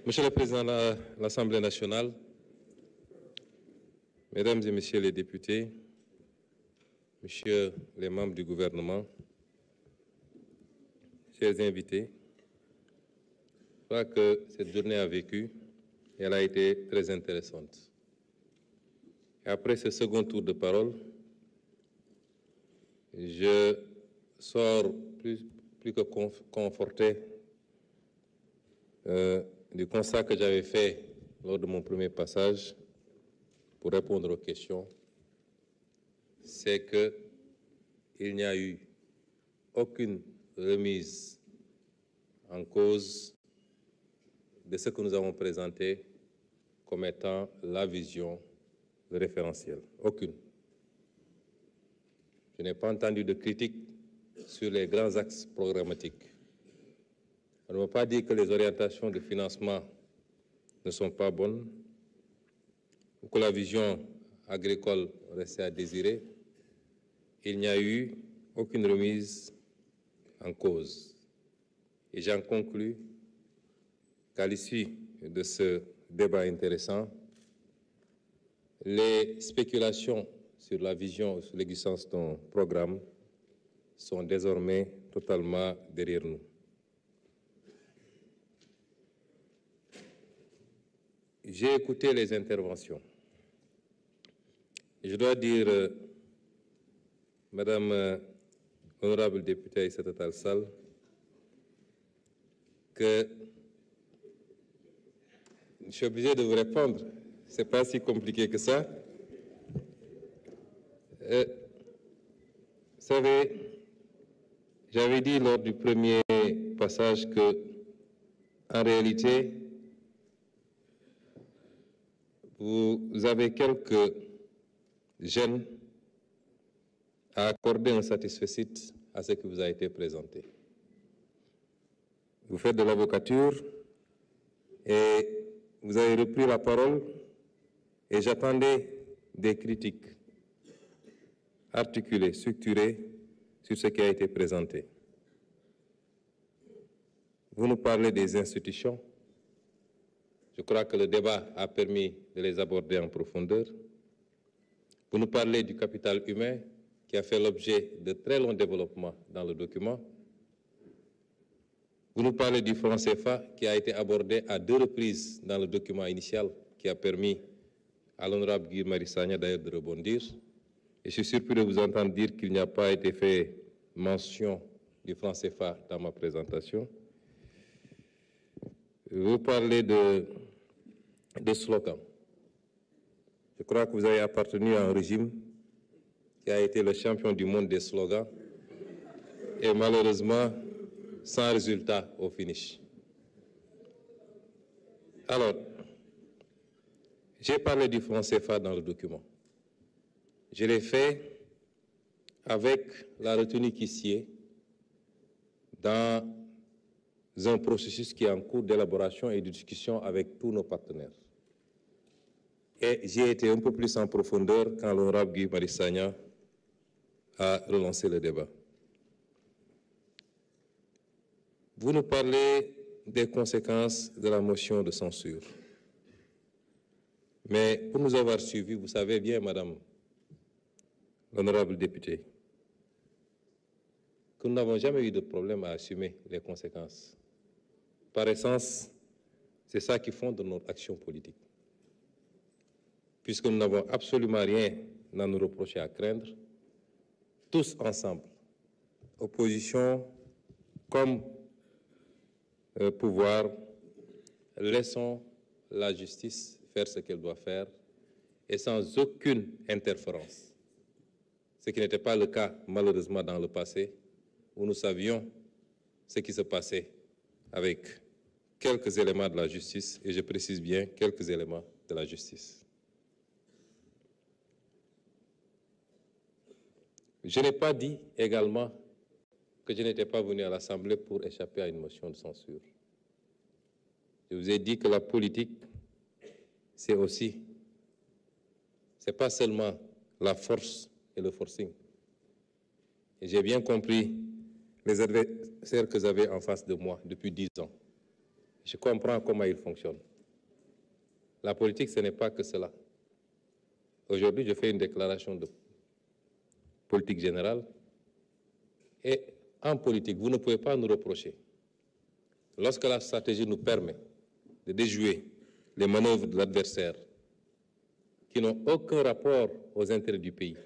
Monsieur le Président de l'Assemblée nationale, Mesdames et Messieurs les députés, Messieurs les membres du gouvernement, chers invités, je crois que cette journée a vécu et elle a été très intéressante. Et après ce second tour de parole, je sors plus que conforté du constat que j'avais fait lors de mon premier passage pour répondre aux questions, c'est qu'il n'y a eu aucune remise en cause de ce que nous avons présenté comme étant la vision, le référentiel. Aucune. Je n'ai pas entendu de critique sur les grands axes programmatiques. On ne m'a pas dit que les orientations de financement ne sont pas bonnes, ou que la vision agricole restait à désirer. Il n'y a eu aucune remise en cause. Et j'en conclus qu'à l'issue de ce débat intéressant, les spéculations sur la vision, sur l'existence d'un programme sont désormais totalement derrière nous. J'ai écouté les interventions. Je dois dire, Madame l'honorable députée Aïssata Tall Sall, que je suis obligé de vous répondre. Ce n'est pas si compliqué que ça. Vous savez, j'avais dit lors du premier passage que, en réalité, vous avez quelques gênes à accorder un satisfecit à ce qui vous a été présenté. Vous faites de l'avocature et vous avez repris la parole et j'attendais des critiques articulées, structurées sur ce qui a été présenté. Vous nous parlez des institutions. Je crois que le débat a permis de les aborder en profondeur. Vous nous parlez du capital humain qui a fait l'objet de très longs développements dans le document. Vous nous parlez du franc CFA qui a été abordé à 2 reprises dans le document initial qui a permis à l'honorable Guy Marius Sagna d'ailleurs de rebondir. Et je suis surpris de vous entendre dire qu'il n'y a pas été fait mention du franc CFA dans ma présentation. Vous parlez de slogans. Je crois que vous avez appartenu à un régime qui a été le champion du monde des slogans et malheureusement sans résultat au finish. Alors, j'ai parlé du franc CFA dans le document. Je l'ai fait avec la retenue qui sied dans un processus qui est en cours d'élaboration et de discussion avec tous nos partenaires. Et j'ai été un peu plus en profondeur quand l'honorable Guy Marius Sagna a relancé le débat. Vous nous parlez des conséquences de la motion de censure. Mais pour nous avoir suivis, vous savez bien, Madame l'honorable députée, que nous n'avons jamais eu de problème à assumer les conséquences. Par essence, c'est ça qui fonde notre action politique. Puisque nous n'avons absolument rien à nous reprocher, à craindre, tous ensemble, opposition comme pouvoir, laissons la justice faire ce qu'elle doit faire et sans aucune interférence. Ce qui n'était pas le cas, malheureusement, dans le passé, où nous savions ce qui se passait avec quelques éléments de la justice, et je précise bien quelques éléments de la justice. Je n'ai pas dit également que je n'étais pas venu à l'Assemblée pour échapper à une motion de censure. Je vous ai dit que la politique, c'est aussi, c'est pas seulement la force et le forcing. Et j'ai bien compris les adversaires que j'avais en face de moi depuis 10 ans. Je comprends comment il fonctionne. La politique, ce n'est pas que cela. Aujourd'hui, je fais une déclaration de politique générale. Et en politique, vous ne pouvez pas nous reprocher, lorsque la stratégie nous permet de déjouer les manœuvres de l'adversaire qui n'ont aucun rapport aux intérêts du pays,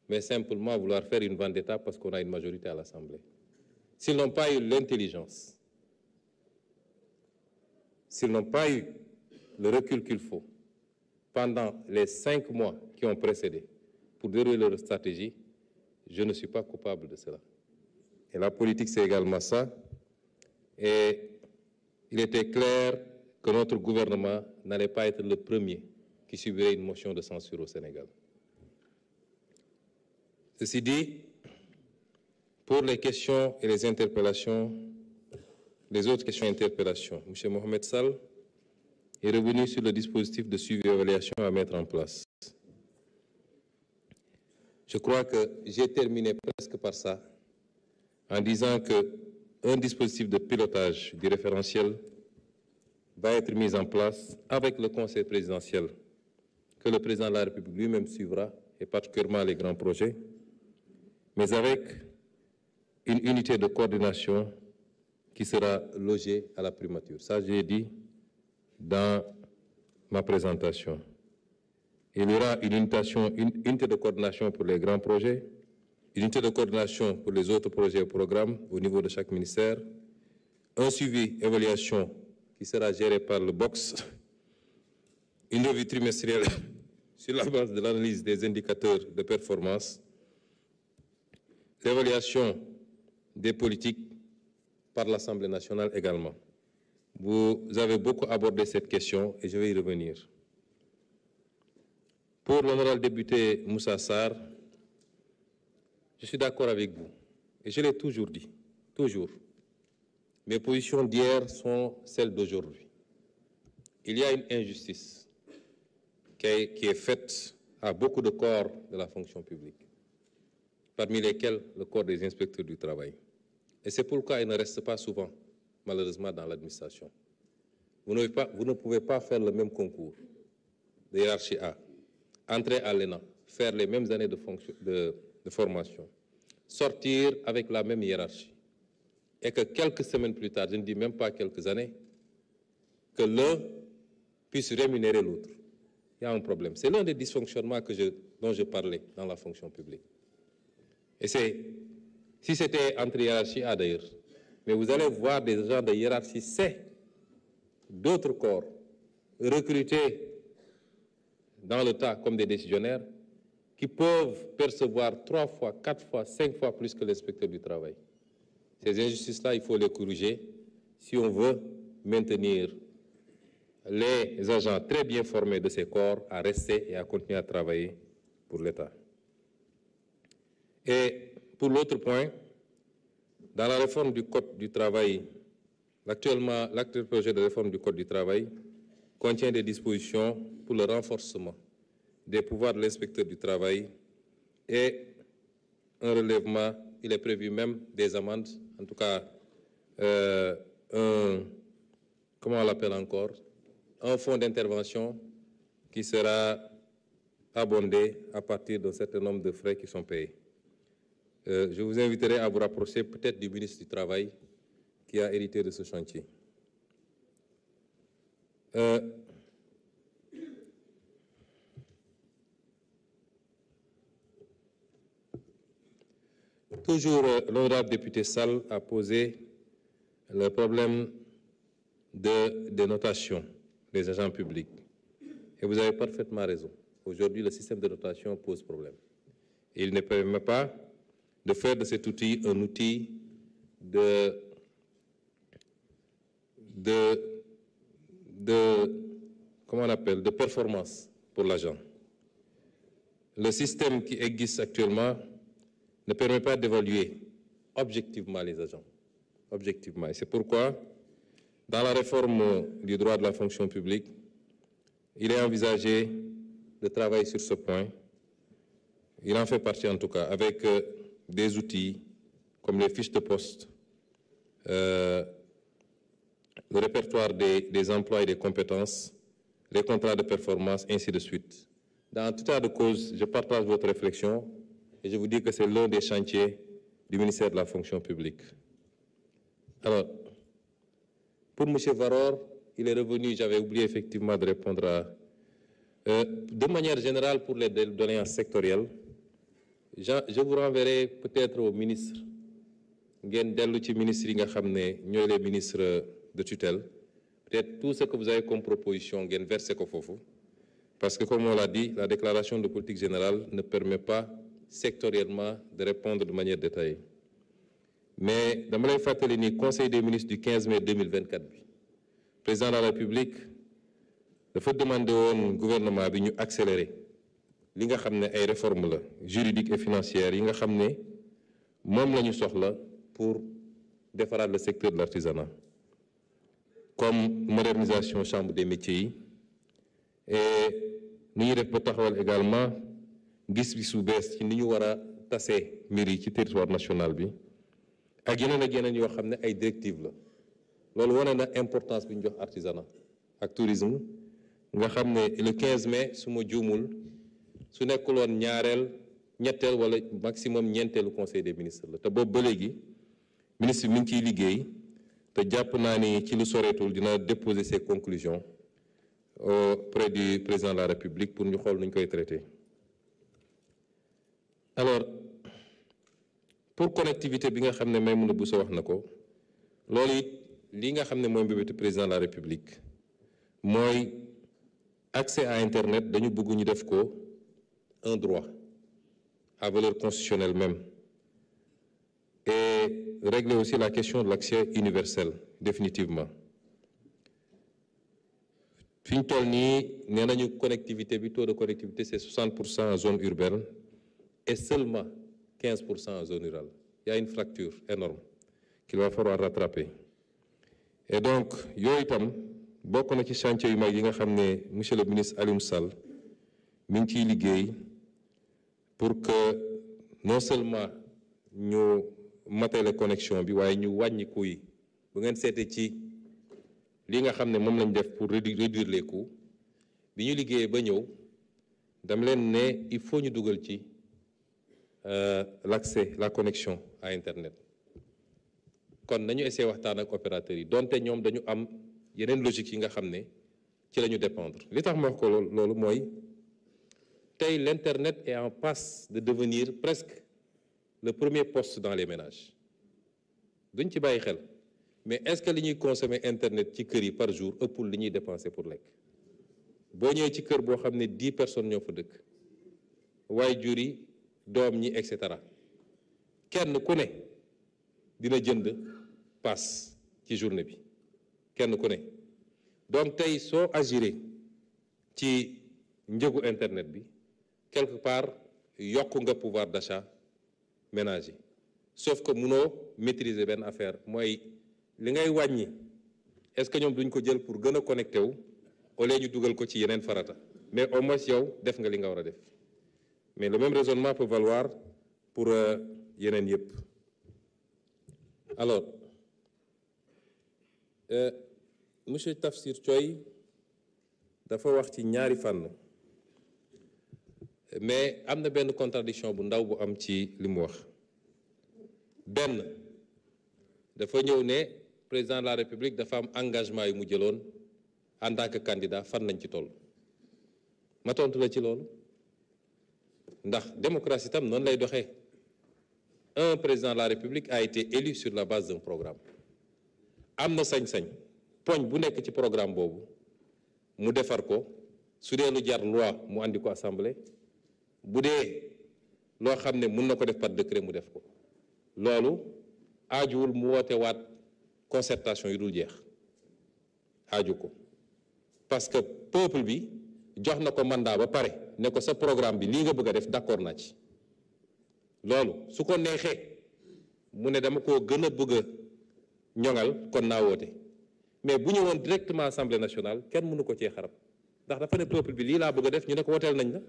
mais simplement vouloir faire une vendetta parce qu'on a une majorité à l'Assemblée. S'ils n'ont pas eu l'intelligence, s'ils n'ont pas eu le recul qu'il faut pendant les 5 mois qui ont précédé pour dérouler leur stratégie, je ne suis pas coupable de cela. Et la politique, c'est également ça. Et il était clair que notre gouvernement n'allait pas être le premier qui subirait une motion de censure au Sénégal. Ceci dit, pour les questions et les interpellations, les autres questions et interpellations, M. Mohamed Sall est revenu sur le dispositif de suivi et évaluation à mettre en place. Je crois que j'ai terminé presque par ça, en disant qu'un dispositif de pilotage du référentiel va être mis en place avec le Conseil présidentiel, que le président de la République lui-même suivra, et particulièrement les grands projets, mais avec une unité de coordination qui sera logée à la primature. Ça, j'ai dit dans ma présentation. Il y aura une unité de coordination pour les grands projets, une unité de coordination pour les autres projets et programmes au niveau de chaque ministère, un suivi, évaluation qui sera géré par le BOX, une revue trimestrielle sur la base de l'analyse des indicateurs de performance, l'évaluation des politiques par l'Assemblée nationale également. Vous avez beaucoup abordé cette question et je vais y revenir. Pour l'honorable député Moussa Sarr, je suis d'accord avec vous, et je l'ai toujours dit, toujours. Mes positions d'hier sont celles d'aujourd'hui. Il y a une injustice qui est faite à beaucoup de corps de la fonction publique, parmi lesquels le corps des inspecteurs du travail. Et c'est pourquoi ils ne restent pas souvent, malheureusement, dans l'administration. Vous ne pouvez pas faire le même concours de hiérarchie A, entrer à l'ENA, faire les mêmes années de formation, sortir avec la même hiérarchie, et que quelques semaines plus tard, je ne dis même pas quelques années, que l'un puisse rémunérer l'autre. Il y a un problème. C'est l'un des dysfonctionnements dont je parlais dans la fonction publique. Et si c'était entre hiérarchie A d'ailleurs, mais vous allez voir des gens de hiérarchie C, d'autres corps, recrutés dans le tas comme des décisionnaires, qui peuvent percevoir 3 fois, 4 fois, 5 fois plus que l'inspecteur du travail. Ces injustices-là, il faut les corriger si on veut maintenir les agents très bien formés de ces corps à rester et à continuer à travailler pour l'État. Et pour l'autre point, dans la réforme du Code du travail, l'actuel projet de réforme du Code du travail contient des dispositions pour le renforcement des pouvoirs de l'inspecteur du travail et un relèvement, il est prévu même des amendes, en tout cas, comment on l'appelle encore, un fonds d'intervention qui sera abondé à partir d'un certain nombre de frais qui sont payés. Je vous inviterai à vous rapprocher peut-être du ministre du Travail qui a hérité de ce chantier. Toujours, l'honorable député Sall a posé le problème de notation des agents publics. Et vous avez parfaitement raison. Aujourd'hui, le système de notation pose problème. Et il ne permet pas de faire de cet outil un outil comment on appelle, de performance pour l'agent. Le système qui existe actuellement ne permet pas d'évaluer objectivement les agents. Objectivement. Et c'est pourquoi, dans la réforme du droit de la fonction publique, il est envisagé de travailler sur ce point. Il en fait partie en tout cas, avec des outils comme les fiches de poste, la le répertoire des emplois et des compétences, les contrats de performance, ainsi de suite. Dans tout état de cause, je partage votre réflexion et je vous dis que c'est l'un des chantiers du ministère de la fonction publique. Alors, pour M. Varor, il est revenu, j'avais oublié effectivement de répondre à... de manière générale, pour les doléances sectorielles, je vous renverrai peut-être au ministre, ngeen dellu ci ministres yi nga xam ne ñooy les ministres de tutelle, peut-être tout ce que vous avez comme proposition ngeen versé ko foofu, parce que comme on l'a dit, la déclaration de politique générale ne permet pas sectoriellement de répondre de manière détaillée. Mais dama lay fàttali ni conseil des ministres du 15 mai 2024 bi président de la République dafa demandé woon gouvernement bi ñu accélérer li nga xam ne ay réformes la juridiques et financières yi nga xam ne moom la ñu soxla pour defaraat le secteur de l'artisanat, comme modernisation chambre des métiers yi et ni ñuy def ba taxawal également gis-gisu bees ci ni ñu war a tasee mbir yi ci territoire national bi ak yeneen yoo xam ne ay directives la. loolu wane na importance bi ñu jox artisanat ak tourisme nga xam ne le 15 mai su ma juumul su nekkuloon ñaareel ñetteel wala maximum ñeenteelu conseil des ministres la te boobu ba léegi ministre bi mi ngi ciy liggéey te jàpp naa ni ci lu soreetul dina déposer ses conclusions auprès du président de la République pour ñu xool nu ñu koy traiter. Alors pour connectivité bi nga xam ne Maïmouna Bousso wax na ko loolu it li nga xam ne mooy mbébétu président de la République mooy accès à Internet dañu bëgg ñu def ko un droit à valeur constitutionnelle même et régler aussi la question de l'accès universel définitivement. fi ñu toll nii nee nañu connectivité bi taux de connectivité c'est 60% en zone urbaine et seulement 15% en zone rurale. Il y a une fracture énorme qu'il va falloir rattraper. Et donc yooyu itam bokk na ci chantier yu mag yi nga xam ne monsieur le ministre Alioune Sall mi ngi ciy liggéey pour que non seulement ñu matale connexion bi waaye ñu wàññi coûts yi bu ngeen seetee ci li nga xam ne moom lañ def pour réduire les coûts bi ñu liggéeyee ba ñëw dam leen ne il faut ñu dugal ci l'accès, la connexion à Internet. kon nañu essayer waxtaan ak opérateurs yi donte ñoom dañu am yeneen logique yi nga xam ne ci la ñu dépendre. li tax ma wax ko loolu mooy tey l'Internet est en passe de devenir presque le premier poste dans les ménages duñ ci bàyyi xel mais est-ce que li ñuy consommer Internet ci kër yi par jour ëppul li ñuy dépenser pour lekk. boo ñëwee ci kër boo xam ne 10 personnes ñoo fa dëkk waaye jur yi doom ñi et cetera kenn ku ne dina jënd pass ci journée bi kenn ku ne donc tey soo agiré ci njëgu Internet bi quelque part yokk nga pouvoir d'achat ménager sauf que mënoo maîtriser benn affaire mooy li ngay wàññi est-ce que ñoom duñ ko jël pour gën a connecté wu au lieu ñu dugal ko ci yeneen farata mais au moins yow def nga li nga war a def mais le même raisonnement peut valoir pour yeneen yëpp. Alors monsieur Tafsir Thioye dafa wax ci ñaari fànn mais am na benn contradiction bu ndaw bu am ci li mu wax. benn dafa ñëw ne président de la République dafa am engagement yu mu jëloon en tant que candidat fan lañ ci toll ma tontu la ci loolu ndax démocratie tam noonu lay doxee. Un président de la République a été élu sur la base d'un programme am na sañ-sañ poñ bu nekk ci programme boobu mu defar ko su dee lu jar loi mu andi ko assemblée bu dee loo xam ne mën na ko def par décret mu def ko loolu aajuwul mu woote waat concertation yu dul jeex aaju ko parce que peuple bi jox na ko mandat ba pare ne ko sa programme bi lii nga bëgg a def d'accord naa ci loolu su ko neexee mu ne dama koo gën a bëgg a ñoŋal kon naa woote mais bu ñëwoon directement assemblée nationale kenn mënu ko cee xarab ndax dafa ne peuple bi lii laa bëgg a def ñu ne ko woteel nañ la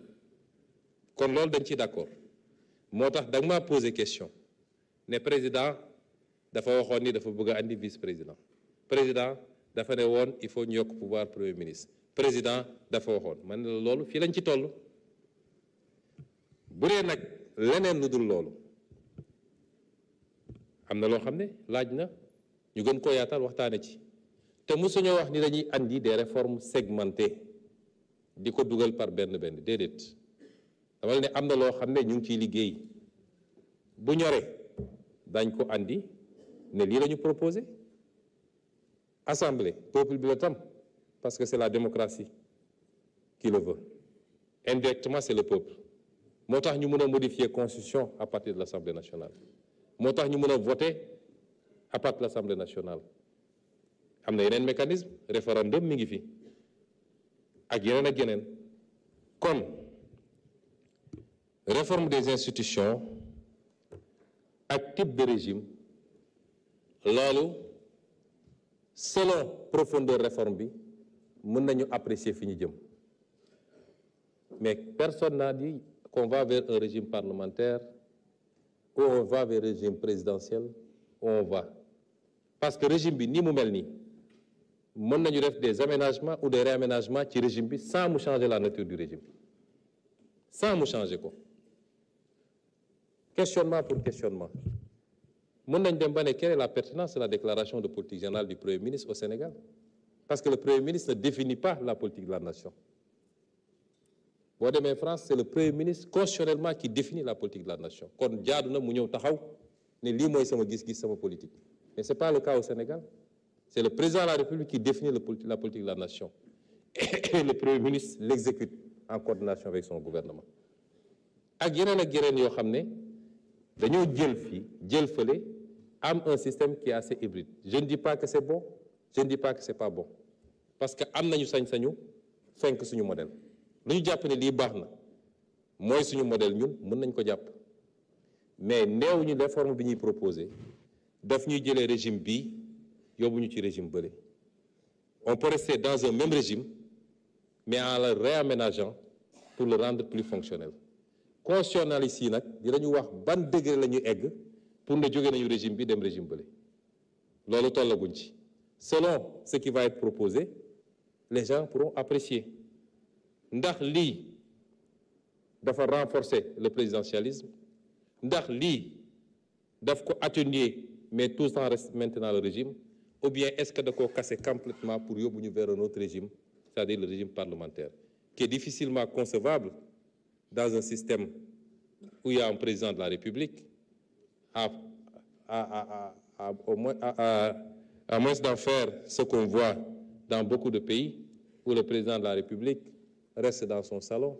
kon loolu dañ ciy d'accord moo tax da nga maa poser question ne président dafa waxoon ni dafa bëgg a andi vice président dafa ne woon il faut ñu yokk pouvoir premier ministre président dafa waxoon man ne loolu fii lañ ci toll bu dee nag leneen lu dul loolu am na loo xam ne laaj na ñu gën koo yaatal waxtaane ci te mosuñoo wax ni dañuy andi des réformes segmentées di ko dugal par benn déedéet dama ne am na loo xam ne ñu ngi ciy liggéey bu ñoree dañ ko andi ne lii la ñu proposé assemblée peuple bi la tam parce que c'est la démocratie qui le veut indirectement c'est le peuple moo tax ñu mën a modifier constitution à partir de l'Assemblée nationale moo tax ñu mën a voter à partir de l'Assemblée nationale am na yeneen mécanisme référendum mi ngi fi ak yeneen kon réforme des institutions ak type de régime loolu selon profondeur réforme bi mën nañu apprécier fi ñu jëm mais personne n'a dit qu'on va vers un régime parlementaire ou on va vers un régime présidentiel où on va parce que régime bi ni mu mel nii mën nañu def des aménagements ou des réaménagements ci régime bi sans mu changer la nature du régime sans mu changer ko questionnement pour questionnement mën nañ dem ba ne quelle est la pertinence de la déclaration de politique générale du Premier ministre au Sénégal parce que le Premier ministre ne définit pas la politique de la nation boo demee France c'est le Premier ministre constitutionnellement qui définit la politique de la nation kon jaadu na mu ñëw taxaw ne lii mooy sama gis-gis sama politique mais c'est pas le cas au Sénégal c'est le président de la République qui définit la politique de la nation et le Premier ministre l'exécute en coordination avec son gouvernement ak yeneen yoo xam ne dañoo jël fii jël fële am un système qui est assez hybride je ne dis pas que c'est bon je ne dis pas que c'est pas bon parce que am nañu sañ-sañu fenk suñu modèle lu ñu jàpp ne lii baax na mooy suñu modèle ñun mën nañ ko jàpp mais neew ñu réforme bi ñuy proposé daf ñuy jëlee régime bii yóbbu ñu ci régime bële on peut rester dans un même régime mais en le réaménageant pour le rendre plus fonctionnel constitutionnalistes yi nag dinañu wax ban degré la ñu egg pour ne jóge nañu régime bi dem régime bële loolu tollaguñ ci selon ce qui va être proposé les gens pourront apprécier ndax lii dafa renforcer le présidentialisme ndax lii daf ko atténuer mais tout en reste maintenant le régime ou bien est-ce que da koo casser complètement pour yóbbu ñu vers un autre régime c'est-à-dire le régime parlementaire qui est difficilement concevable dans un système où il y a un président de la République à moins d'en faire ce qu'on voit dans beaucoup de pays où le président de la République reste dans son salon,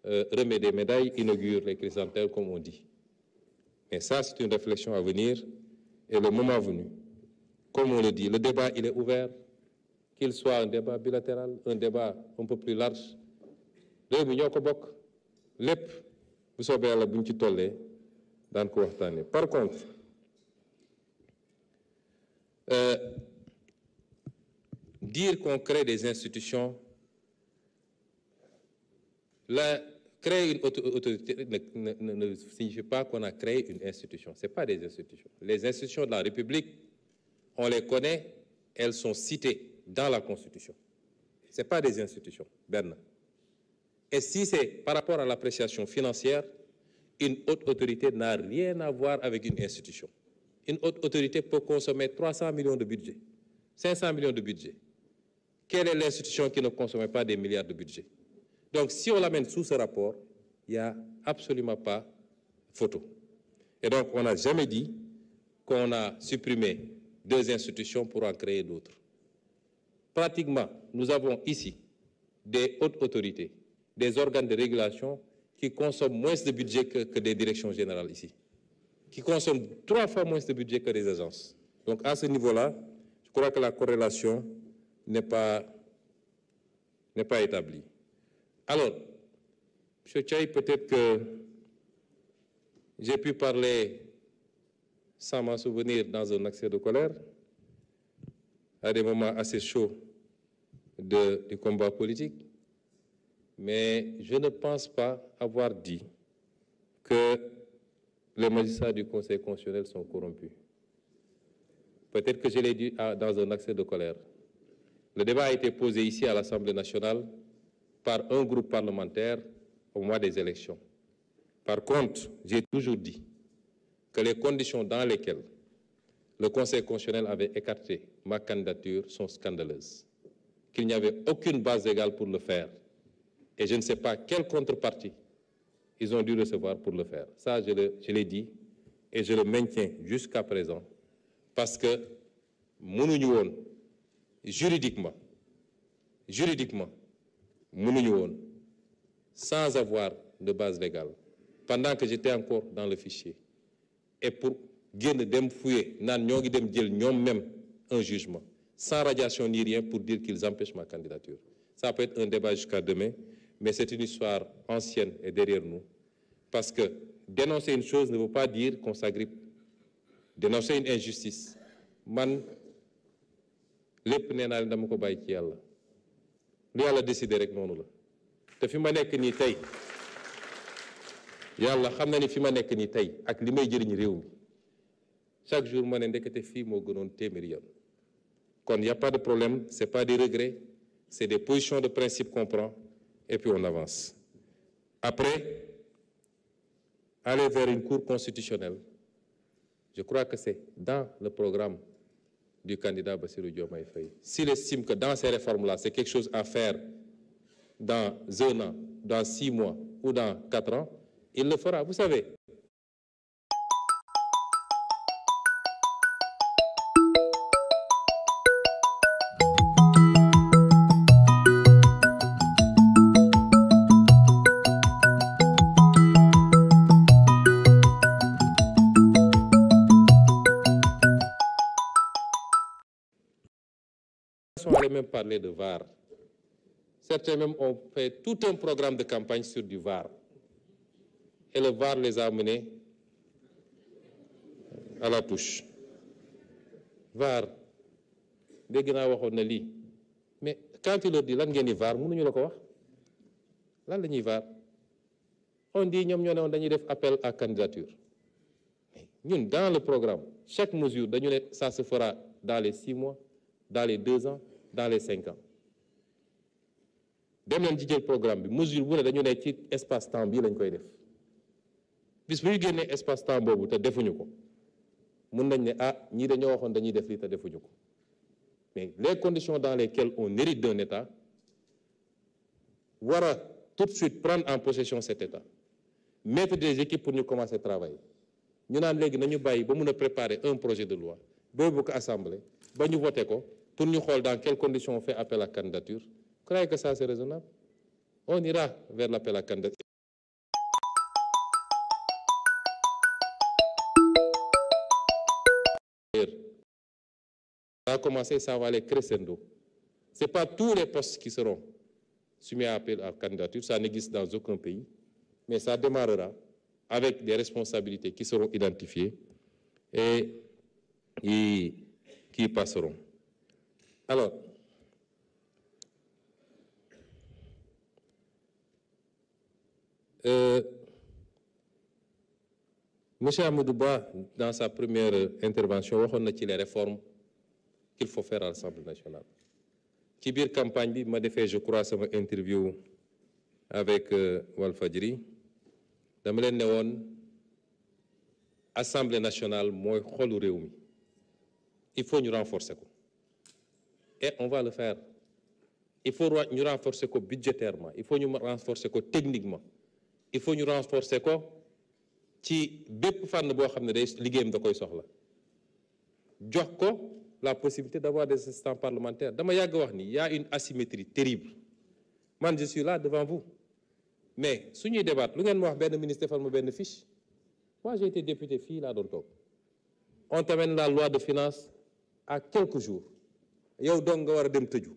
remet des médailles, inaugure les chrysanthèmes comme on dit. Mais ça, c'est une réflexion à venir et le moment venu. Comme on le dit, le débat, il est ouvert, qu'il soit un débat bilatéral, un débat un peu plus large. réew mi ñoo ko bokk lépp bu soobee yàlla buñ ci tollee daan ko waxtaanee. Par contre dire qu'on crée des institutions créer une autorité ne signifie pas qu'on a créé une institution. C'est pas des institutions. Les institutions de la République, on les connaît, elles sont citées dans la Constitution. C'est pas des institutions. Benn. Et si c'est par rapport à l'appréciation financière, une haute autorité n'a rien à voir avec une institution. Une haute autorité peut consommer 300 millions de budget, 500 millions de budget. Quelle est l'institution qui ne consomme pas des milliards de budget? Donc, si on l'amène sous ce rapport, il n'y a absolument pas photo. Et donc, on n'a jamais dit qu'on a supprimé 2 institutions pour en créer d'autres. Pratiquement, nous avons ici des hautes autorités, des organes de régulation qui consomment moins de budget que des directions générales ici, qui consomment 3 fois moins de budget que des agences. Donc, à ce niveau-là, je crois que la corrélation n'est pas établie. Alors, M. Tchaï, peut-être que j'ai pu parler sans m'en souvenir dans un accès de colère, à des moments assez chauds du combat politique, mais je ne pense pas avoir dit que les magistrats du Conseil constitutionnel sont corrompus. Peut-être que je l'ai dit dans un accès de colère, Le débat a été posé ici à l'Assemblée nationale par un groupe parlementaire au mois des élections. Par contre, j'ai toujours dit que les conditions dans lesquelles le Conseil constitutionnel avait écarté ma candidature sont scandaleuses, qu'il n'y avait aucune base légale pour le faire. Et je ne sais pas quelle contrepartie ils ont dû recevoir pour le faire. Ça, je l'ai dit et je le maintiens jusqu'à présent parce que mënuñu woon juridiquement mënuñu woon sans avoir de base légale pendant que j'étais encore dans le fichier et pour génn dem fouiller naan ñoo ngi dem jël ñoom même un jugement sans radiation ni rien pour dire qu'ils empêchent ma candidature. Ça peut être un débat jusqu'à demain, mais c'est une histoire ancienne et derrière nous. Parce que dénoncer une chose ne veut pas dire qu'on s'agrippe. Dénoncer une injustice, man lépp nee naa leen dama ko bàyyi ci yàlla lu yàlla décidé rek noonu la te fi ma nekk nii tey yàlla xam na ni fi ma nekk nii tey ak li may jëriñ réew mi chaque jour ma ne ndekete fii moo gënoon téeméeri yoon kon y a pas de problème, c'est pas des regrets, c'est des positions de principe qu'on prend et puis on avance. Après, aller vers une cour constitutionnelle, je crois que c'est dans le programme du candidat Bassirou Diomaye Faye. S'il estime que dans ces réformes-là, c'est quelque chose à faire dans 1 an, dans 6 mois ou dans 4 ans, il le fera. Vous savez, on allait même parler de VAR. Certains même ont fait tout un programme de campagne sur du VAR. Et le VAR les a menés à la touche. VAR, dégg naa waxoon na lii mais quand il leur dit lan ngeen di VAR mënuñu la ko wax lan la ñuy VAR on dit ñoom ñoo ne woon dañuy def appel à candidature ñun dans le programme chaque mesure dañu ne ça se fera dans les 6 mois dans les 2 ans dans les 5 ans dem leen ci jël programme bi mesure bu ne dañu ne ci espace temps bii lañ koy def bis bu ñu génnee espace temps boobu te defuñu ko mën nañ ne ah ñii dañoo waxoon dañuy def lii te defuñu ko mais les conditions dans lesquelles on hérite d'un État war a tout de suite prendre en possession cet État mettre des équipes pour ñu commencer travailler ñu naan léegi nañu bàyyi ba mun a préparer un projet de loi boobu ko assemblée ba ñu voté ko pour ñu xool dans quelles conditions on fait appel à candidature. Vous croyez que ça c'est raisonnable? On ira vers l'appel à candidature. Ça a commencé, ça va aller crescendo. Ce n'est pas tous les postes qui seront soumis à appel à candidature, ça n'existe dans aucun pays, mais ça démarrera avec des responsabilités qui seront identifiées et qui passeront. Alors, Monsieur Amadou Ba, dans sa première intervention, waxoon na ci les réformes qu'il faut faire à l'Assemblée nationale. Ci biir campagne bi ma defee je crois sama interview avec Walfadjri dama leen ne woon Assemblée nationale mooy xolu réew mi il faut ñu renforcer ko et on va le faire. Il faut ñu renforcer ko budgétairement, il faut ñu renforcer ko techniquement, il faut ñu renforcer ko ci bépp fànn boo xam ne day liggéeyam da koy soxla jox ko la possibilité d'avoir des assistants parlementaires. Dama yàgg wax ni y a une asymétrie terrible. Man je suis là devant vous mais suñuy débat lu ngeen ma wax benn ministre defal ma benn fiche. Moi j'ai été député fii laa doon toog on t'amène la loi de finances à quelques jours yow donc nga war a dem tëju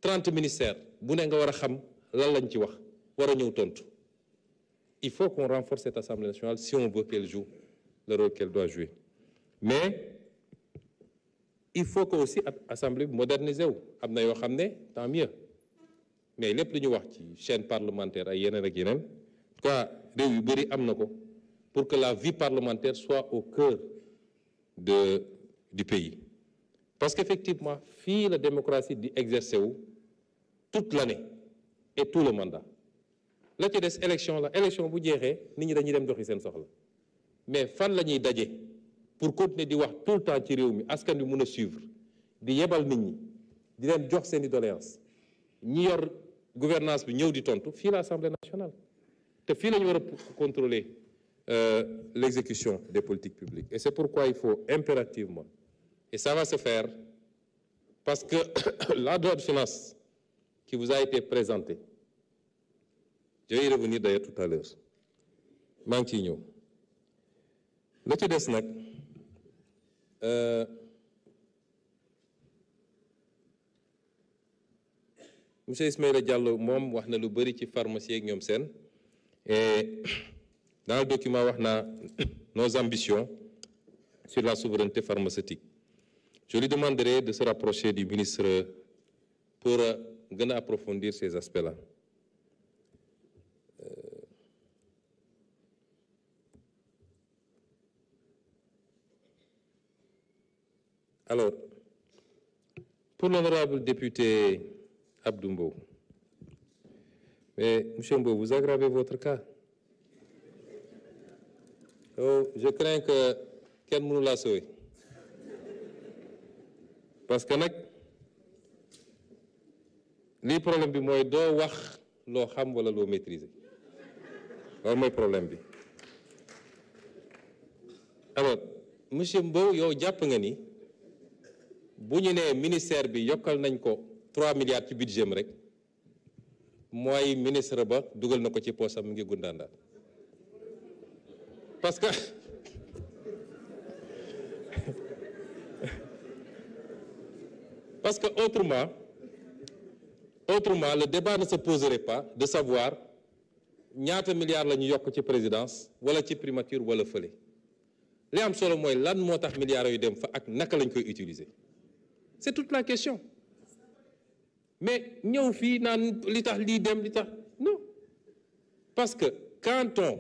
30 ministères bu ne nga war a xam lan lañ ci wax war a ñëw tontu. Il faut qu'on renforce cette Assemblée nationale si on veut qu'elle joue le rôle qu'elle doit jouer. Mais il faut que aussi Assemblée bi moderniser wu am na yoo xam ne tant mieux mais lépp lu ñu wax ci chaîne parlementaire ay yeneen ak yeneen quoi réew yu bëri am na ko pour que la vie parlementaire soit au cœur du pays. parce qu'effectivement fii la démocratie di exercer wu toute l'année et tout le mandat la ci des élection la élection bu jeexee nit ñi dañuy dem doxi seen soxla mais fan la ñuy daje pour continuer di wax tout le temps ci réew mi askan bi mën a suivre di yebal nit ñi di leen jox seen i doléance ñi yor gouvernance bi ñëw di tontu fii la Assemblée nationale te fii la ñu war a contrôler l'exécution des politiques publiques et c'est pourquoi il faut impérativement et ça va se faire parce que la loi de finances qui vous a été présentée je vais y revenir d'ailleurs tout à l'heure maa ngi ciy ñëw la ci des nag monsieur Ismaïla Diallo moom wax na lu bëri ci pharmacie ak ñoom seen et dans le document wax naa nos ambitions sur la souveraineté pharmaceutique je lui demanderai de se rapprocher du ministre pour gën a approfondir ces aspects-là alors pour l'honorable député Abdou Mbow mais monsieur Mbow vous aggravez votre cas oh, je crains que kenn mënu laa sauver parce que nag lii problème bi mooy doo wax loo xam wala loo maîtriser loolu mooy problème bi alors monsieur Mbow yow jàpp nga ni bu ñu nee ministère bi yokkal nañ ko 3 milliards ci budget rek mooy ministre ba dugal na ko ci poosam mu ngi gundaandaat parce que parce que autrement le débat ne se poserait pas de savoir ñaata milliards la ñu yokk ci présidence wala ci primature wala fële li am solo mooy lan moo tax milliards yu dem fa ak naka lañ koy utiliser c'est toute la question mais ñëw fii naan li tax lii dem li tax non parce que quand on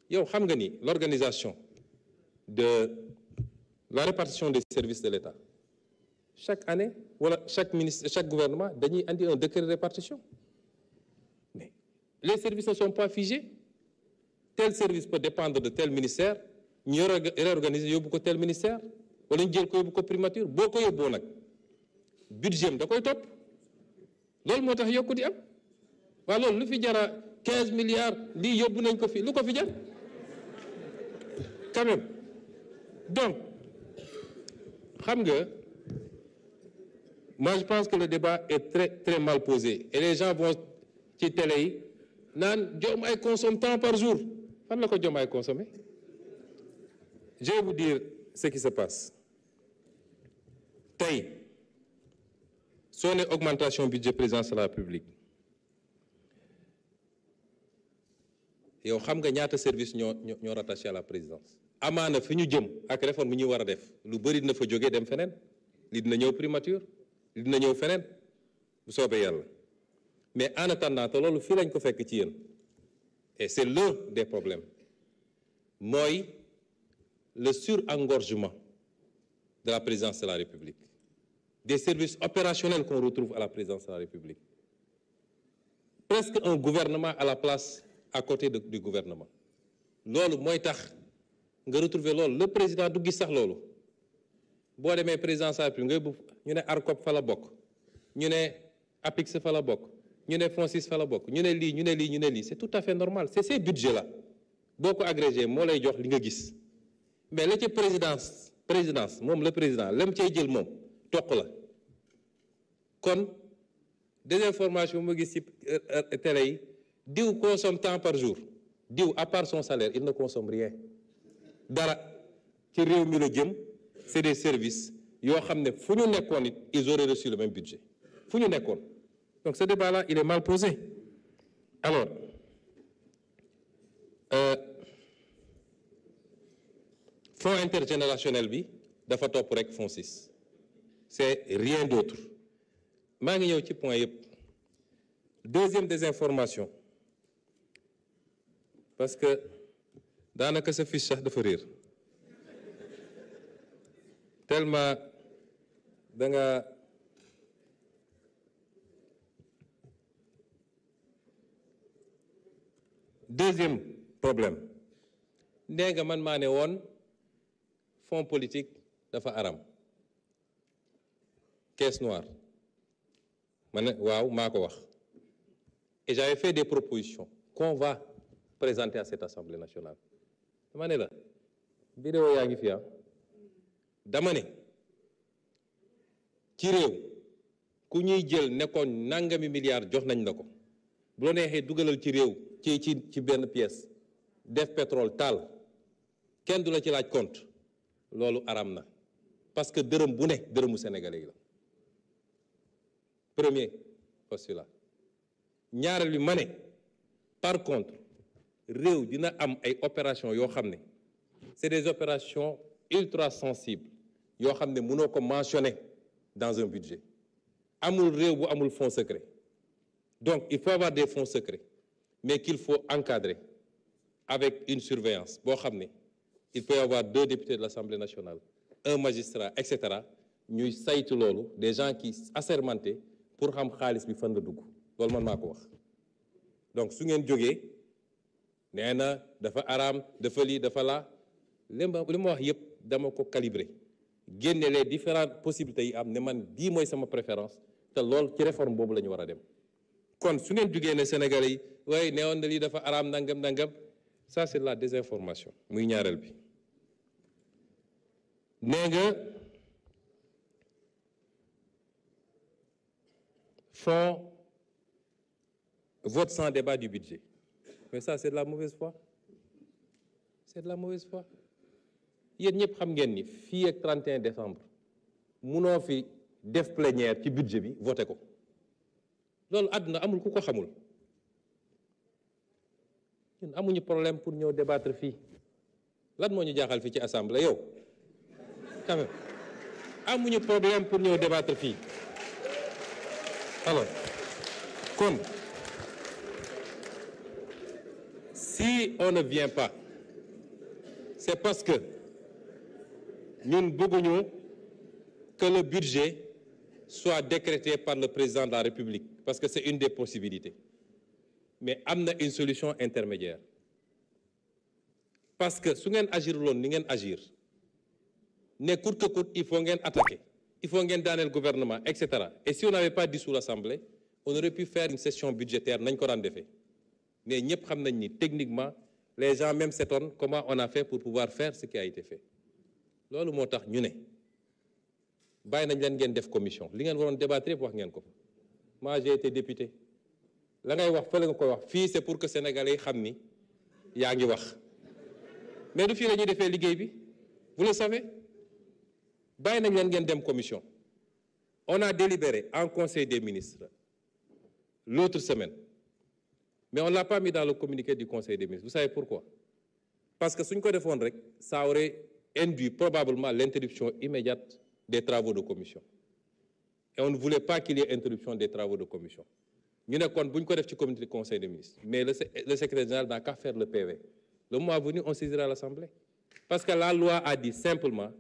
yow xam nga ni l'organisation de la répartition des services de l'État chaque année wala chaque ministre chaque gouvernement dañuy andi un décret de répartition mais les services ne sont pas figés tel service peut dépendre de tel ministère ñu réorganiser yóbbu ko tel ministère wala ñu jël ko yóbbu ko primature boo ko yóbboo nag budget da koy topp loolu moo tax yokku di am waaw loolu lu fi jara 15 milliards lii yóbbu nañ ko fi lu ko fi jar quand même donc xam nga moi je pense que le débat est très très mal posé et les gens vont ci télé yi naan Diomaye consomme tant par jour fan la ko Diomaye consommer je vais vous dire ce qui se passe tey soo ne augmentation budget présidence de la République yow xam nga ñaata service ñoo rattaché à la présidence amaana fi ñu jëm ak réforme yi ñu war a def lu bëri dina fa jógee dem feneen li dina ñëw primature li dina ñëw feneen bu soobee yàlla mais en attendant te loolu fii lañ ko fekk ci yéen et c'est l'un des problèmes mooy le surengorgement de la présidence de la République des services opérationnels qu'on retrouve à la présidence de la République presque un gouvernement à la place à côté du gouvernement loolu mooy tax nga retrouver loolu le président du gis sax loolu boo demee présidence de la République ngay ñu ne ARCOP fa la bokk ñu ne APIX fa la bokk ñu ne FONSIS fa la bokk ñu ne lii ñu ne lii ñu ne lii c'est tout à fait normal c'est ces budgets là boo ko agrégé moo lay jox li nga gis mais la ci présidence moom le président lam cay jël moom toq la kon désinformation ma gis ci télé yi diw consomme tant par jour diw à part son salaire il ne consomme rien dara ci réew mi la jëm c'est des services yoo xam ne fu ñu nekkoon it ils auraient reçu le même budget fu ñu nekkoon donc ce débat là il est mal posé alors fonds intergénérationnel bi dafa topp rek fonds 6 c'est rien d'autre maa ngi ñëw ci point yëpp deuxième désinformation parce que daanaka sa fiche sax dafa réer tellement da nga deuxième problème nee nga man maa ne woon fonds politique dafa aram caisse noire ma ne waaw maa ko wax et j'avais fait des propositions qu'on va présenter à cette Assemblée nationale dama ne la vidéo yaa ngi fi dama ne ci réew ku ñuy jël nekkoon nangami milliards jox nañ la ko bu la neexee dugalal ci réew ci benn pièce def pétrole taal kenn du la ci laaj compte loolu aram na parce que dërëm bu ne dërëmu sénégalais yi la premier postulat ñaareel bi ma ne par contre réew dina am ay opérations yoo xam ne c'est des opérations ultra sensibles yoo xam ne mënoo ko mentionner dans un budget amul réew bu amul fonds secret donc il faut avoir des fonds secrets mais qu'il faut encadrer avec une surveillance boo xam ne il peut y avoir 2 députés de l'Assemblée nationale 1 magistrat etc. ñuy saytu loolu des gens qui assermentés pour xam xaalis bi fan la dugg loolu man maa ko wax donc su ngeen jógee nee na dafa araam dafa lii dafa laa li ma wax yépp dama ko calibrer génne les différentes possibilités yi am ne man bii mooy sama préférence te loolu ci réforme boobu la ñu war a dem kon su ngeen jógee ne Sénégalais yi waaye neewoon na lii dafa araam nangam ça c'est la désinformation muy ñaareel bi nee nga fonds vote sans débat du budget mais ça c'est de la mauvaise foi c'est de la mauvaise foi yéen ñëpp xam ngeen ni fii ak 31 décembre munoo fi def plénière ci budget bi voté ko loolu àdduna amul ku ko xamul ñun amuñu problème pour ñëw débattre fii lan moo ñu jaaxal fii ci assemblée yow quand même amuñu problème pour ñëw débattre fii alors kon si on ne vient pas c'est parce que ñun bëgguñu que le budget soit décrété par le président de la République parce que c'est une des possibilités mais am na une solution intermédiaire parce que su ngeen agir loon ni ngeen agir ne coûte que coûte il faut ngeen attaquer il faut ngeen daaneel gouvernement etc. et si on n'avait pas dissous l'Assemblée on aurait pu faire une session budgétaire nañ ko daan defee mais ñëpp xam nañ ni techniquement les gens même s'étonnent comment on a fait pour pouvoir faire ce qui a été fait loolu moo tax ñu ne bàyyi nañ leen ngeen def commission li ngeen waroon débattre yëpp wax ngeen ko moi j'ai été député la ngay wax fële nga koy wax fii c'est pour que sénégalais yi xam ni yaa ngi wax mais du fii la ñuy defee liggéey bi vous le savez bàyyi nañ leen ngeen dem commission on a délibéré en conseil des ministres l'autre semaine mais on l'a pas mis dans le communiqué du conseil des ministres vous savez pourquoi parce que suñ ko defoon rek ça aurait induit probablement l'interruption immédiate des travaux de commission et on ne voulait pas qu'il y ait interruption des travaux de commission ñu ne kon bu ñu ko def ci comité du conseil des ministres mais le secrétaire général n'a qu'à faire le PV le mois venu on saisira l'Assemblée parce que la loi a dit simplement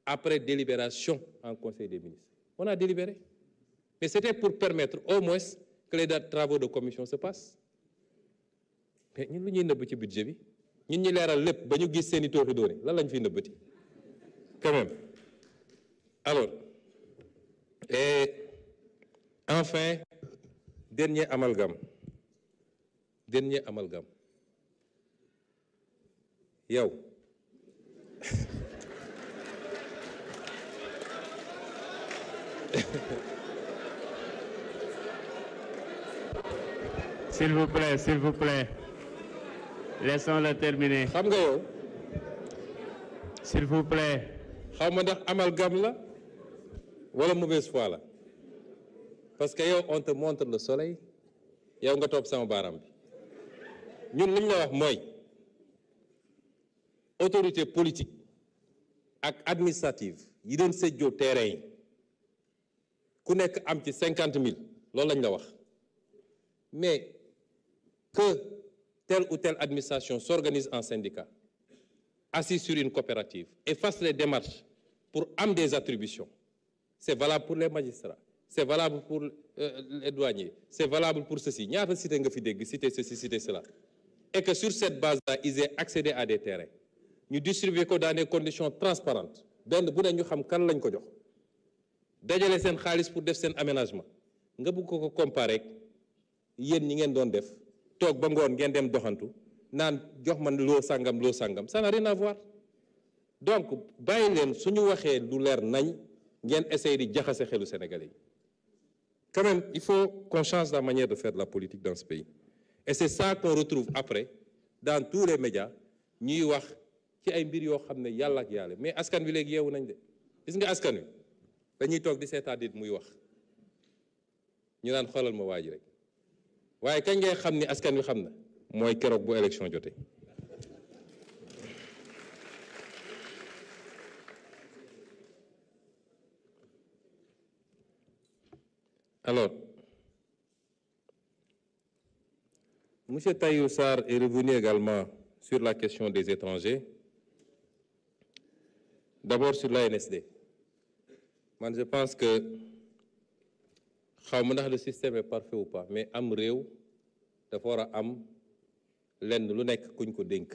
après délibération en conseil des ministres on a délibéré mais c'était pour permettre au moins que les travaux de commission se passent mais ñun lu ñuy nëbb ci budget bi ñun ñi leeral lépp ba ñu gis seeni tooxi doone lan lañ fiy nëbbati quand même alors et enfin dernier amalgame yow s'il vous plaît laissons-le terminer. xam nga yow s'il vous plaît. xaw ma ndax amalgame la wala mauvaise foi la parce que yow on te montre le soleil yow nga topp sama baaraam bi ñun li ñu la wax mooy autorité politique ak administrative yi doon séddoo terrain yi ku nekk am ci 50 000 loolu lañ la wax mais que telle ou telle administration s'organise en syndicat assis sur une coopérative et fasse les démarches pour am des attributions c'est valable pour les magistrats, c'est valable pour les douaniers, c'est valable pour ceci. Ñaata cité nga fi dégg, cité ceci, cité cela. Et que sur cette base-là, ils aient accédé à des terrains. Ñu distribuer ko dans des conditions transparentes. benn bu ne ñu xam kan lañ ko jox. dajale seen xaalis pour def seen aménagement. nga bëgg ko comparer yéen ñi ngeen doon def toog ba ngoon ngeen dem doxantu naan jox man loo sangam ça n'a rien à voir. donc bàyyi leen suñu waxee lu leer nañ ngeen essayer di jaxase xelu Sénégalais yi. Quand même, il faut qu'on change la manière de faire de la politique dans ce pays. Et c'est ça qu'on retrouve après dans tous les médias ñuy wax ci ay mbir yoo xam ne yàlla ak yàlla mais askan wi léegi yeewu nañ de gis nga askan wi dañuy toog di seetaan nit muy wax ñu naan xoolal ma waa ji rek waaye kañ ngay xam ni askan wi xam na mooy keroog bu élection jotee. Alors, M. Tahirou Sarr est revenu également sur la question des étrangers. D'abord sur l'ANSD. Moi, je pense que, je ne sais pas si le système est parfait ou pas, mais am réew dafa war a am lenn lu nekk kuñ ko dénk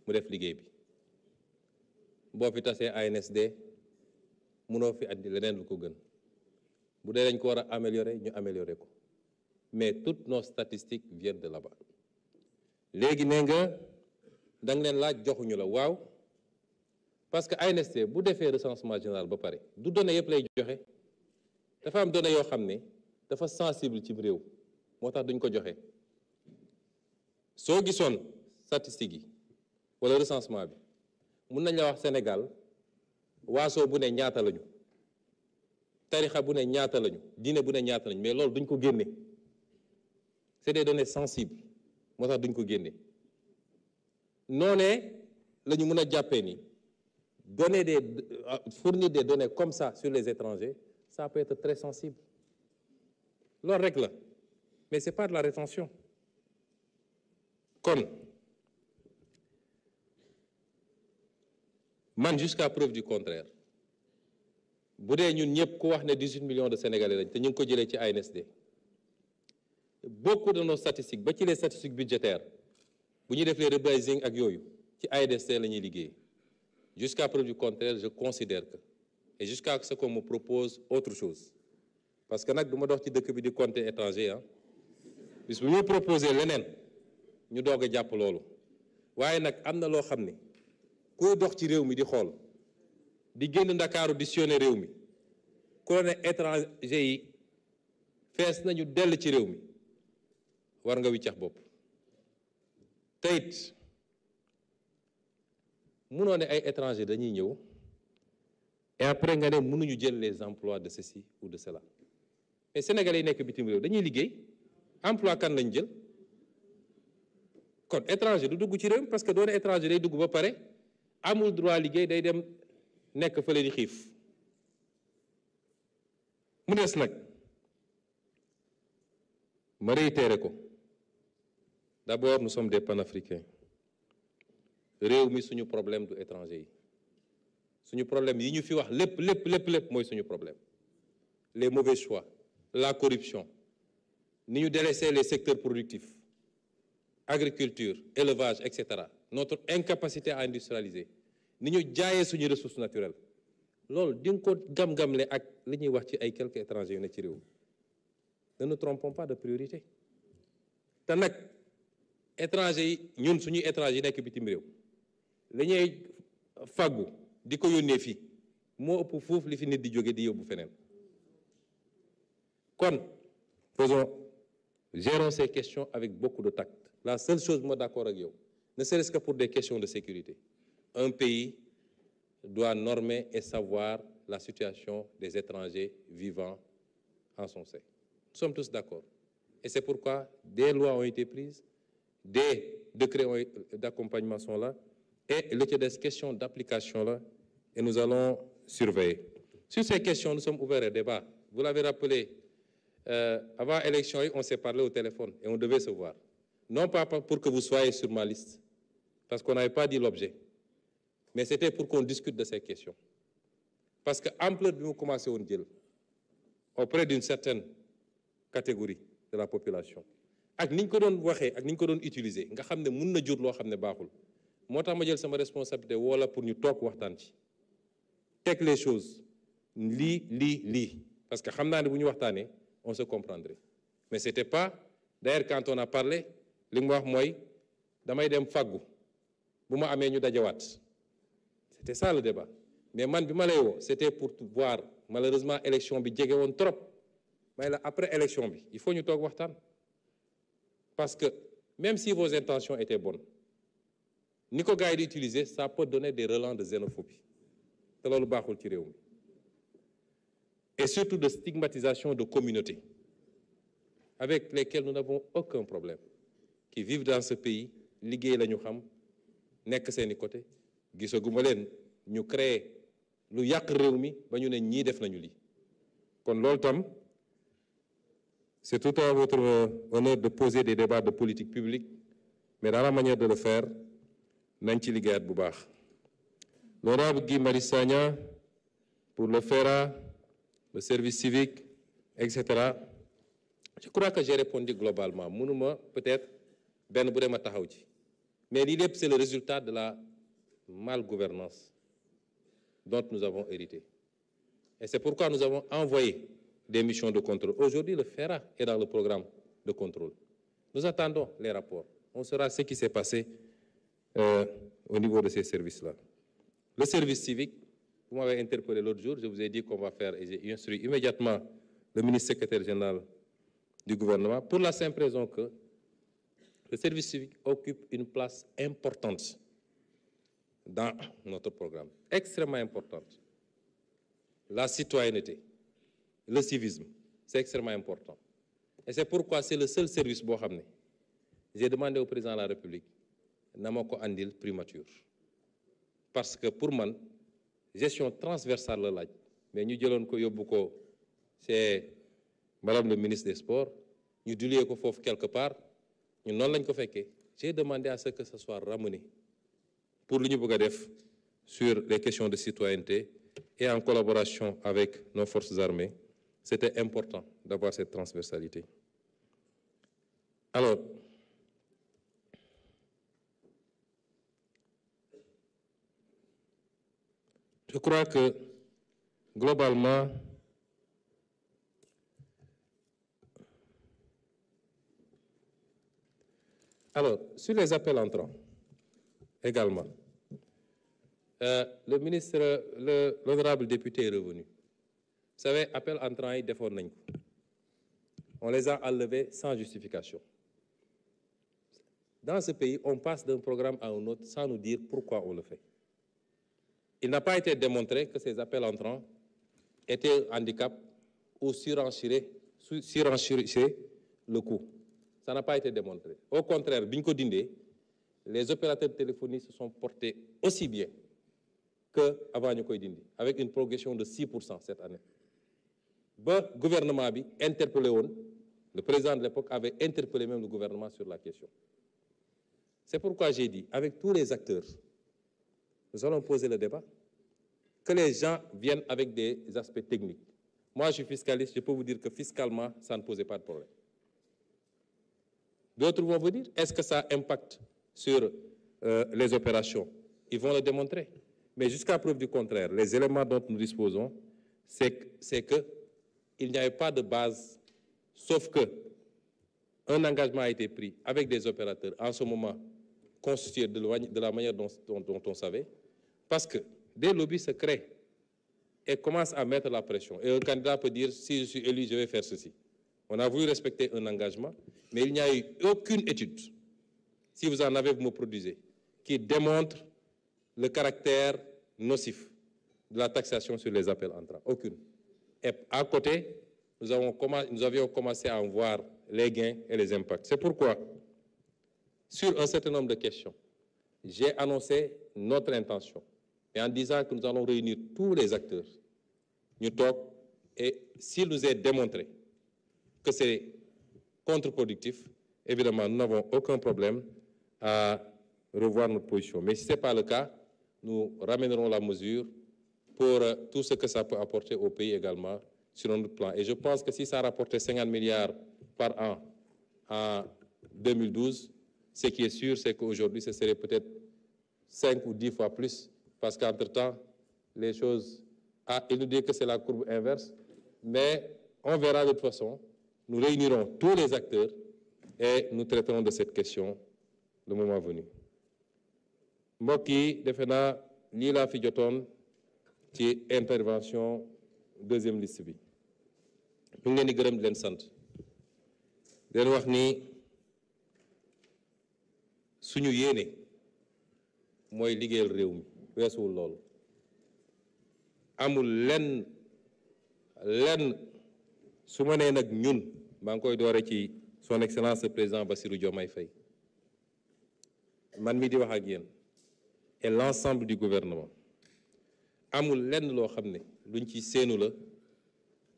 mu def liggéey bi. boo fi tasee ANSD mënoo fi andi leneen lu ko gën. bu dee dañ ko war a améliorer ñu améliorer ko mais toutes nos statistiques viennent de là-bas. léegi nee nga da nga leen laaj joxuñu la waaw parce que ANSD bu defee recensement général ba pare du données yëpp lay joxe dafa am données yoo xam ne dafa sensible ci réew moo tax duñ ko joxe soo gisoon statistiques yi wala recensement bi mun nañ la wax Sénégal waaso bu ne ñaata lañu. tarixa bu ne ñaata lañu diine bu ne ñaata lañu mais loolu duñ ko génne c'est des données sensibles moo tax duñ ko génne noonee la ñu mën a jàppee ni fournir des données comme ça sur les étrangers ça peut être très sensible loolu rek la mais c'est pas de la rétention kon man jusqu'à preuve du contraire bu dee ñun ñëpp ku wax ne 18 millions de Sénégalais lañ te ñu ngi ko jëlee ci ANSD beaucoup de nos statistiques ba ci les statistiques budgétaires bu ñuy def les rebasing ak yooyu ci ANSD la ñuy liggéey jusqu'à preuve du contraire je considère que et jusqu'à ce qu'on me propose autre chose parce que nag du ma dox ci dëkk bi di compter étranger ah bis bu ñu proposer leneen ñu doog a jàpp loolu waaye nag am na loo xam ne kuy dox ci réew mi di xool di génn Ndakaaru di sillonner réew mi ku ne étranger yi fees nañu dell ci réew mi war nga wiccax bopp te it munoo ne ay étranger dañuy ñëw et après nga ne mënuñu jël les emplois de ceci ou de cela mais sénégalais yi nekk bitim réew dañuy liggéey emploi kan lañ jël kon étranger du dugg ci réew mi parce que doone étranger day dugg ba pare amul droit liggéey day dem nekk fële di xiif mu des nag ma réitéré ko d'abord nous sommes des panafricains réew mi suñu problème du étranger yi suñu problème yi ñu fi wax lépp mooy suñu problème les mauvais choix la corruption ni ñu délaissé les secteurs productifs agriculture élevage etc notre incapacité à industrialiser ni ñu jaayee suñu ressources naturelles loolu di nga ko gam-gamle ak li ñuy wax ci ay quelques étrangers yu ne ci réew ne nous trompons pas de priorité te nag étrangers yi ñun suñuy étrangers yi nekk bitim réew li ñuy fàggu di ko yónnee fii moo ëpp foofu li fi nit di jóge di yóbbu feneen kon gérons ces questions avec beaucoup de tact la seule chose moi d'accord ak yow ne serait-ce que pour des questions de sécurité un pays doit normer et savoir la situation des étrangers vivant en son sein. Nous sommes tous d'accord. Et c'est pourquoi des lois ont été prises, des décrets d'accompagnement sont là, et le des questions d'application là, et nous allons surveiller. Sur ces questions, nous sommes ouverts au débat. Vous l'avez rappelé, avant l'élection, on s'est parlé au téléphone et on devait se voir. Non pas pour que vous soyez sur ma liste, parce qu'on n'avait pas dit l'objet. Mais c'était pour qu'on discute de ces questions. parce que ampleur bi mu commencé woon jël auprès d'une certaine catégorie de la population ak ni ñu ko doon waxee ak ni ñu ko doon utiliser nga xam ne mun na jur loo xam ne baaxul moo tax ma jël sama responsabilité wala pour ñu toog waxtaan ci teg les choses lii parce que xam naa ne bu ñu waxtaanee on se comprendrait mais c'était pas d'ailleurs quand on a parlé li mu wax mooy damay dem fàggu bu ma amee ñu dajawaat c'était ça le débat mais man bi ma lay woo c'était pour voir malheureusement élection bi jege woon trop may la après élection bi il faut ñu toog waxtaan parce que même si vos intentions étaient bonnes ni ko gars yi di utiliser ça peut donner des relents de xénophobie te loolu baaxul ci réew mi et surtout de stigmatisation de communautés avec lesquelles nous n'avons aucun problème qui vivent dans ce pays liggéey la ñu xam nekk seeni côté gisaguma leen ñu créer lu yàq réew mi ba ñu ne ñii def nañu lii kon loolu tam c'est tout à votre honneur de poser des débats de politique publique mais dans la manière de le faire nañ ci liggéeyaat bu baax. L'honorable Guy Marius Sagna pour le FERA, le service civique, etc. Je crois que j'ai répondu globalement mënuma peut-être benn bu dee ma taxaw ci mais lii lépp c'est le résultat de la malgouvernance dont nous avons hérité et c'est pourquoi nous avons envoyé des missions de contrôle. Aujourd'hui, le FERA est dans le programme de contrôle. Nous attendons les rapports. On saura ce qui s'est passé au niveau de ces services-là. Le service civique, vous m'avez interpellé l'autre jour, je vous ai dit qu'on va faire et j'ai instruit immédiatement le ministre secrétaire général du gouvernement pour la simple raison que le service civique occupe une place importante dans notre programme, extrêmement importante. La citoyenneté, le civisme, c'est extrêmement important. Et c'est pourquoi c'est le seul service boo xam ne j'ai demandé au président de la République na ma ko andil primature. Parce que pour man gestion transversale la laaj mais ñu jëloon ko yóbbu ko c'est madame le ministre des Sports ñu dulier ko foofu quelque part ñun noonu lañ ko fekkee. J'ai demandé à ce que ce soit ramené pour lu ñu bëgg a def sur les questions de citoyenneté et en collaboration avec nos forces armées. C'était important d'avoir cette transversalité. Alors, je crois que globalement, alors, sur les appels entrants, également, le ministre, l'honorable député est revenu. Vous savez, appel entrant yi defoon nañ ko on les a enlevés sans justification. Dans ce pays, on passe d'un programme à un autre sans nous dire pourquoi on le fait. Il n'a pas été démontré que ces appels entrants étaient un handicap ou surenchérissaient le coût. Ça n'a pas été démontré. Au contraire, bi ñu ko dindee, les opérateurs de téléphonie se sont portés aussi bien qu'avant ñu koy dindi, avec une progression de 6% cette année. Ba gouvernement bi interpellé woon, le président de l'époque avait interpellé même le gouvernement sur la question. C'est pourquoi j'ai dit, avec tous les acteurs, nous allons poser le débat, que les gens viennent avec des aspects techniques. Moi, je suis fiscaliste, je peux vous dire que fiscalement, ça ne posait pas de problème. D'autres vont vous dire, est-ce que ça impacte sur les opérations? Ils vont le démontrer. Mais jusqu'à preuve du contraire, les éléments dont nous disposons, c'est que il n'y avait pas de base, sauf que un engagement a été pris avec des opérateurs en ce moment constitués de la manière dont on savait, parce que des lobbies se créent et commencent à mettre la pression. Et un candidat peut dire, si je suis élu, je vais faire ceci. On a voulu respecter un engagement, mais il n'y a eu aucune étude, si vous en avez, vous me produisez, qui démontre le caractère nocif de la taxation sur les appels entrants. Aucune. Et à côté, nous avions commencé à en voir les gains et les impacts. C'est pourquoi, sur un certain nombre de questions, j'ai annoncé notre intention. Et en disant que nous allons réunir tous les acteurs, nous talk, et s'il nous est démontré que c'est contre-productif, évidemment, nous n'avons aucun problème à revoir notre position. Mais si ce n'est pas le cas, nous ramènerons la mesure pour tout ce que ça peut apporter au pays également sur un autre plan. Et je pense que si ça rapportait 50 milliards par an en 2012, ce qui est sûr, c'est qu'aujourd'hui, ce serait peut-être 5 ou 10 fois plus, parce qu'entre-temps, les choses... Ah, il nous dit que c'est la courbe inverse, mais on verra de toute façon. Nous réunirons tous les acteurs et nous traiterons de cette question le moment venu. mbokk yi defe naa lii laa fi jotoon ci intervention deuxième liste bi ñu ngi leen di gërëm di leen sant di leen wax ni suñu yéene mooy liggéeyal réew mi weesuwul loolu amul lenn su ma nee nag ñun maa ngi koy doore ci son excellence le président Bassirou Diomaye Faye man mi di wax ak yéen et l'ensemble du gouvernement amul lenn loo xam ne luñ ci séenu la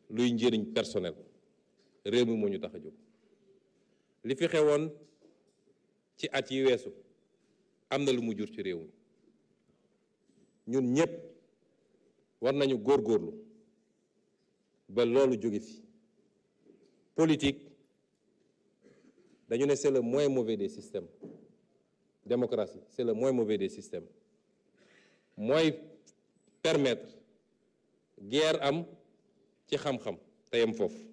luy njëriñ personnel réew mi moo ñu tax a jóg li fi xewoon ci at yi weesu am na lu mu jur ci réew mi ñun ñëpp war nañu góorgóorlu ba loolu jóge fi politique dañu ne c'est le moins mauvais des systèmes démocratie c'est le moins mauvais des systèmes mooy permettre guerre am ci xam-xam te yem foofu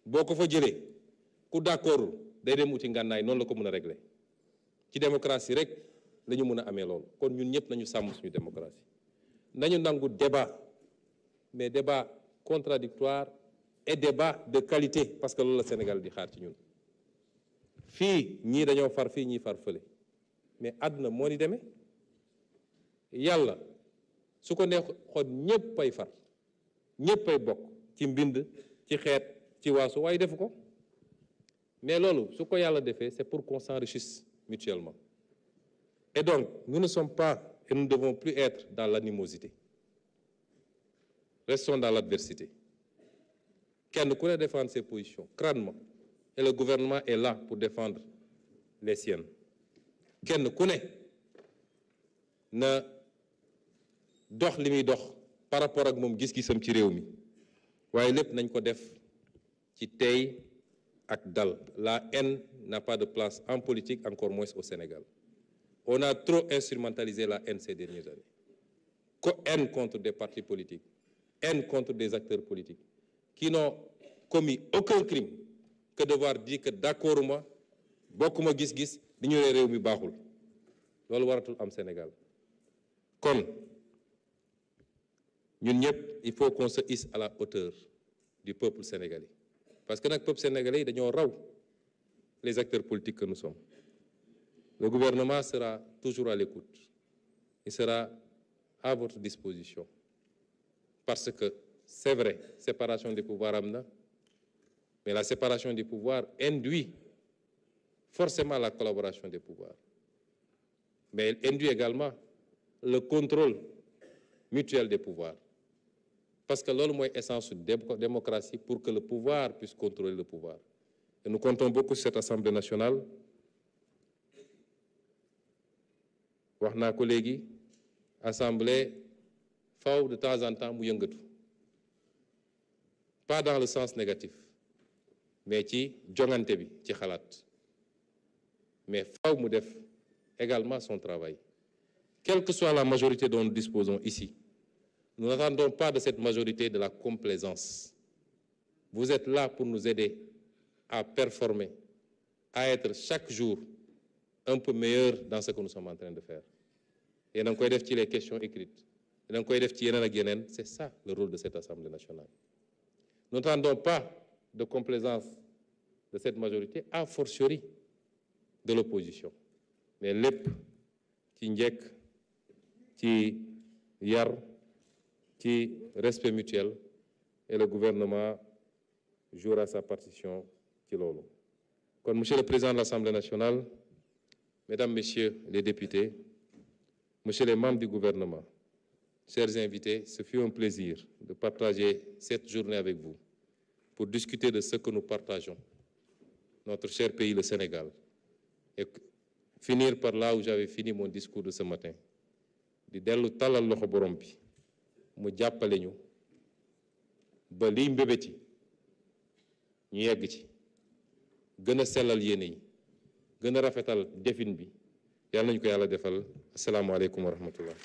boo ko fa jëlee ku d'accordul day dem uti ngànnaay noonu la ko mën a régler ci démocratie rek la ñu mën a amee loolu kon ñun ñëpp nañu sàmm suñu démocratie nañu nangu débat mais débat contradictoire et débat de qualité parce que loolu la Sénégal di xaar ci ñun fii ñii dañoo far fii ñii far fële mais àdduna moo ni demee yàlla su ko neexoon ñëpp ay far ñëpp ay bokk ci mbind ci xeet ci waasu waaye defu ko mais loolu su ko yàlla defee c'est pour qu'on s'enrichisse mutuellement et donc nous ne sommes pas et nous ne devons plus être dans l'animosité restons dans l'adversité kenn ku ne défendre ses positions crânement et le gouvernement est là pour défendre les siennes kenn ku ne na dox li muy dox par rapport ak moom gis-gisam ci réew mi waaye lépp nañ ko def ci tey ak dal. La haine n'a pas de place en politique, encore moins au Sénégal. On a trop instrumentalisé la haine ces dernières années. Haine contre des partis politiques, haine contre des acteurs politiques qui n'ont commis aucun crime que de devoir dire que d'accord moi bokkuma gis-gis di ñu réew mi baaxul loolu waratul am Sénégal kon ñun ñëpp il faut qu'on se hisse à la hauteur du peuple sénégalais parce que nag peuple sénégalais yi dañoo raw les acteurs politiques que nous sommes. Le gouvernement sera toujours à l'écoute. Il sera à votre disposition parce que c'est vrai, séparation des pouvoirs am na mais la séparation des pouvoirs induit forcément la collaboration des pouvoirs. Mais elle induit également le contrôle mutuel des pouvoirs. Parce que loolu mooy essence de démocratie pour que le pouvoir puisse contrôler le pouvoir. Et nous comptons beaucoup sur cette Assemblée nationale. wax naa ko léegi Assemblée faw de temps en temps mu yëngatu. Pas dans le sens négatif mais ci jongante bi ci xalaat mais faw mu def également son travail. Quelle que soit la majorité dont nous disposons ici, nous n'attendons pas de cette majorité de la complaisance. Vous êtes là pour nous aider à performer, à être chaque jour un peu meilleur dans ce que nous sommes en train de faire. Et dans les questions écrites, c'est ça le rôle de cette Assemblée nationale. Nous n'attendons pas de complaisance de cette majorité, a fortiori de l'opposition. Mais lépp ci njëkk ci yar ci respect mutuel et le gouvernement jouera sa partition ci loolu. Kon monsieur le président de l'Assemblée nationale, mesdames, messieurs les députés, messieurs les membres du gouvernement, chers invités, ce fut un plaisir de partager cette journée avec vous pour discuter de ce que nous partageons, notre cher pays, le Sénégal, et finir par là où j'avais fini mon discours de ce matin, di dellu talal loxo borom bi mu jàppale ñu ba liy mbébét yi ñu yegg ci gën a sellal yéene yi gën a rafetal defin bi yàlla nañu ko yàlla defal asalaamaaleykum wa rahmatullah